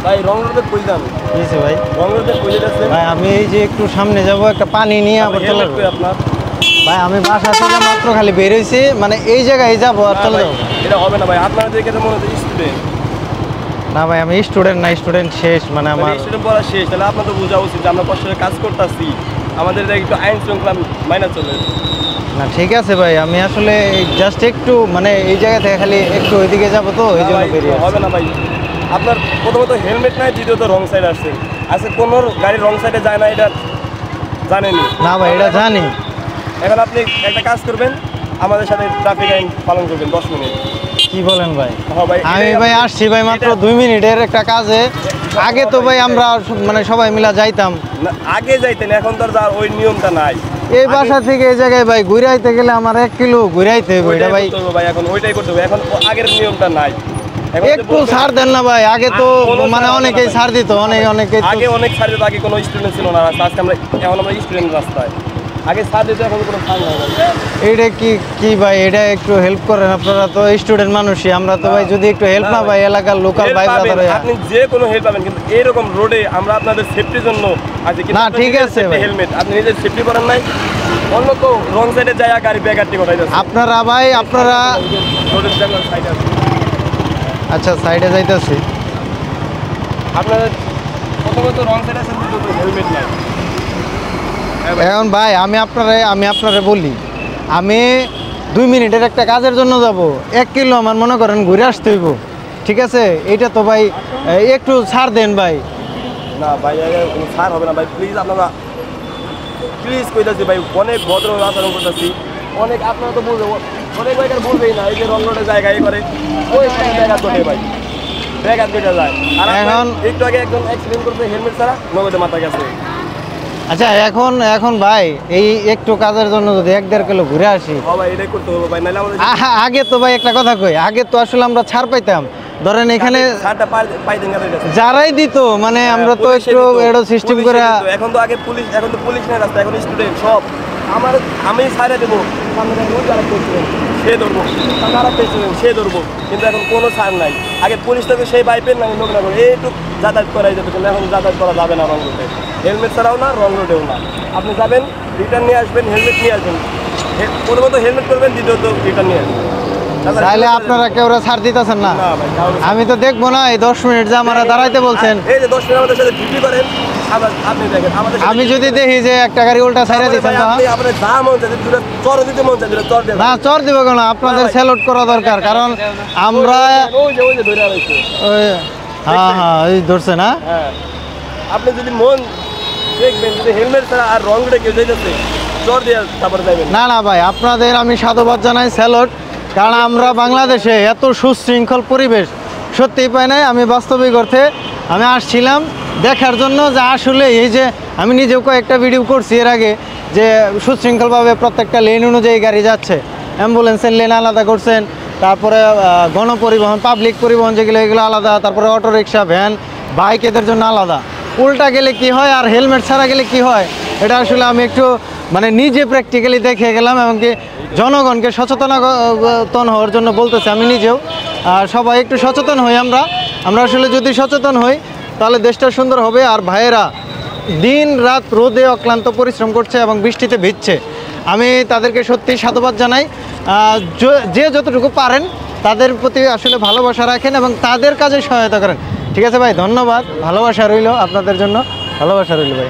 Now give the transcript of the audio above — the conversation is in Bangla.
ভাই রং রোডে কই যান? কিছে ভাই? রং রোডে কই যাচ্ছেন? ভাই আমি এই যে একটু সামনে যাব, একটা পানি নিয়ে আবার চলে হেলমেট কই আপনার? ভাই আমি বাসা থেকে মাত্র খালি বের হইছি, মানে এই জায়গায় যাব আর চলে যাব। এটা হবে না ভাই, আপনারা দেখে তো মনে হচ্ছে স্টুডেন্ট। না ভাই আমি স্টুডেন্ট না, স্টুডেন্ট শেষ, মানে আমার স্টুডেন্ট পড়া শেষ, তাহলে আপনার তো বোঝা উচিত যে আমরা কষ্ট করে কাজ করতেছি, আমাদের এটা একটু আইন শৃঙ্খলা মাইনা চলে। না ঠিক আছে ভাই, আমি আসলে জাস্ট একটু মানে এই জায়গা থেকে খালি একটু ওইদিকে যাব, তো এই জন্য বেরিয়ে হবে না ভাই। আপনার প্রথমত হেলমেট নাই, দ্বিতীয়ত রং সাইড আসছেন। আজকে কোনো গাড়ি রং সাইডে যায় না, এটা জানেনি? না ভাই এটা জানি। এখন আপনি একটা কাজ করবেন, আমাদের সাথে ট্রাফিক আইন পালন করবেন 10 মিনিট। কি বলেন ভাই? হ্যাঁ ভাই, আমি ভাই আসছি ভাই মাত্র 2 মিনিটের একটা কাজে। আগে তো ভাই আমরা মানে সবাই মিলা যাইতাম। না আগে যাইতেন, এখন তো আর ওই নিয়মটা নাই। এই বাসা থেকে এই জায়গায় ভাই ঘুরাইতে গেলে আমার 1 কিলো ঘুরাইতে হবে এটা ভাই। ভাই এখন ওইটাই করতে হবে, এখন আগের নিয়মটা নাই। একটু ছাড় দেন না ভাই, আগে তো মানে অনেকেই ছাড় দিত, অনেকেই আগে অনেক ছাড় দিত, আগে কোনো স্টুডেন্ট ছিল না রাস্তা, আজকে আমরা এখন আমরা স্টুডেন্ট রাস্তায়। আগে ছাড় দিত, এখন কোনো ছাড় নাই। এইটা কি ভাই, এটা একটু হেল্প করেন, আপনারা তো স্টুডেন্ট মানুষই, আমরা তো ভাই যদি একটু হেল্প না ভাই এলাকার লোকাল ভাই ব্রাদার। আপনি যে কোনো হেল্প পাবেন, কিন্তু এরকম রোডে আমরা আপনাদের সেফটির জন্য আছে কি না ঠিক আছে ভাই, হেলমেট আপনি নিজের সেফটি করেন নাই, অন্য তো রং সাইডে যায় গাড়ি ব্যাগারটি কোথায় যাচ্ছে আপনারা ভাই আপনারা রোডের জায়গা সাইডে আছে। আচ্ছা সাইডে যাইতেছি। আপনাদের প্রথমত রং সাইডে আছেন, কিন্তু হেলমেট নাই। এখন ভাই আমি আপনারে বলি, আমি 2 মিনিটের একটা কাজের জন্য যাব, 1 কিলো আমার মনে করেন ঘুরে আসতে হইব, ঠিক আছে? এইটা তো ভাই একটু ছাড় দেন ভাই। না ভাই কোনো ছাড় হবে না ভাই, প্লিজ আপনারা প্লিজ কইতাছি ভাই, অনেক ভদ্র আচরণ করতেছি, অনেক আপনারা তো বুঝবে, অনেক জায়গায় বুঝবেই না, এই যে রং রোডের জায়গায় করে ওই জায়গা চলে ভাই, ব্যাঘাত বেটা যায়। আর এখন একটু আগে একজন অ্যাক্সিডেন্ট করতে হেলমেট ছাড়া নগদে মাথা গেছে। আচ্ছা এখন ভাই এই একটু কাজের জন্য যদি 1-1.5 কিলো ঘুরে আসি, ভাই এটাই করতে হবে ভাই, নাহলে আমাদের আগে তো ভাই একটা কথা কই, আগে তো আসলে আমরা ছাড় পাইতাম, ধরেন এখানে ছাড়টা পাইতেন না, যারাই দিত মানে আমরা তো একটু এডো সিস্টেম করে। এখন তো আগে পুলিশ, এখন তো পুলিশ নেই রাস্তা, এখন স্টুডেন্ট সব। আমি ছাড়ে দেবো, সামনে যারা করছিলেন সে ধরবো, তারা পেয়েছিলেন সে ধরবো, কিন্তু এখন কোনো ছাড় নাই। আগে পুলিশ থেকে সেই বাইপের না লোক না করে এইটুকু যাতায়াত করাই যেত, কিন্তু এখন যাতায়াত করা যাবে না রং রোডে, হেলমেট ছাড়াও না, রং রোডেও না। আপনি যাবেন, রিটার্ন নিয়ে আসবেন, হেলমেট নিয়ে আসবেন, প্রথমত হেলমেট করবেন, দ্বিতীয়ত রিটার্ন নিয়ে আসবেন। তাহলে আপনারা কেউ ছাড় দিতেছেন না? আমি তো দেখবো না, এই 10 মিনিট যে আমরা দাঁড়াইতে বলছেন, এই যে 10 মিনিট আমাদের সাথে ডিউটি করেন, আপনি দেখেন আমি যদি দেখি যে একটা গাড়ি উল্টা ছাইড়া দিচ্ছেন, আপনার যা মন চাই দুটো চর দিতে মন চাই দুটো চর দেন না, চর দিব কেন? আপনাদের স্যালুট করা দরকার, কারণ আমরা ওই যে ধরে আইছে। হ্যাঁ এই ধরছে না। হ্যাঁ আপনি যদি মন দেখবেন, যদি হেলমেট ছাড়া আর রং রোডে কেউ যাইতেছে চর দিয়ে তারপরে যাবেন। না ভাই আপনাদের আমি সাধুবাদ জানাই, স্যালুট, কারণ আমরা বাংলাদেশে এত সুশৃঙ্খল পরিবেশ সত্যিই পাই নাই। আমি বাস্তবিক অর্থে আমি আসছিলাম দেখার জন্য যে আসলে এই যে আমি নিজেও কয়েকটা ভিডিও করছি এর আগে, যে সুশৃঙ্খলভাবে প্রত্যেকটা লেন অনুযায়ী গাড়ি যাচ্ছে, অ্যাম্বুলেন্সের লেন আলাদা করছেন, তারপরে গণপরিবহন পাবলিক পরিবহন যেগুলো এগুলো আলাদা, তারপরে অটোরিকশা ভ্যান বাইক এদের জন্য আলাদা। উল্টা গেলে কি হয় আর হেলমেট ছাড়া গেলে কি হয়, এটা আসলে আমি একটু মানে নিজে প্র্যাকটিক্যালি দেখে গেলাম, এমনকি জনগণকে সচেতন হওয়ার জন্য বলতেছি আমি নিজেও। সবাই একটু সচেতন হই, আমরা আসলে যদি সচেতন হই তাহলে দেশটা সুন্দর হবে। আর ভাইয়েরা দিন রাত রোদে অক্লান্ত পরিশ্রম করছে এবং বৃষ্টিতে ভিজছে, আমি তাদেরকে সত্যি সাধুবাদ জানাই। যে যতটুকু পারেন তাদের প্রতি আসলে ভালোবাসা রাখেন এবং তাদের কাজে সহায়তা করেন। ঠিক আছে ভাই, ধন্যবাদ, ভালোবাসা রইল আপনাদের জন্য, ভালোবাসা রইল ভাই।